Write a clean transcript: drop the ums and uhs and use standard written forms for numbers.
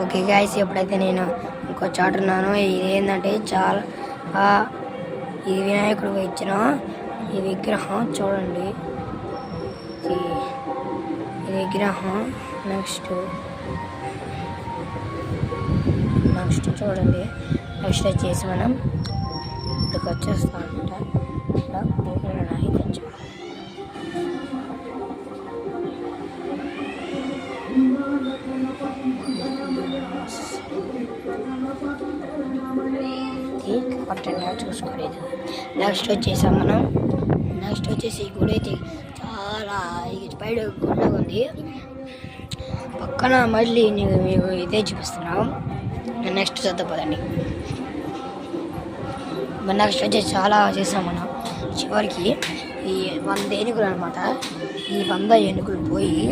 Okay guys, ఎప్పుడైతే నేను ఇంకో చాట ఉన్నాను. ఇది ఏంటంటే చాలా ఇది వినాయకుడు ఇచ్చిన ఈ విగ్రహం చూడండి. ఈ విగ్రహం నెక్స్ట్ చూడండి. నెక్స్ట్ వచ్చేసి మనం ఇక్కడికి వచ్చేస్తాం అనమాట. ఇలా పూర్ణాయి తెచ్చు పట్టంగా చూసుకోలేదు. నెక్స్ట్ వచ్చేసాం మనం. నెక్స్ట్ వచ్చేసి ఈ గుడి అయితే చాలా పైన గుండగా ఉంది. పక్కన మళ్ళీ మీకు ఇదే చూపిస్తున్నాం. నెక్స్ట్ చదువుపోదండి. నెక్స్ట్ వచ్చేసి చాలా చేసాం మనం. చివరికి ఈ 100 ఏనుగులు అనమాట. ఈ 100 ఏనుగులు పోయి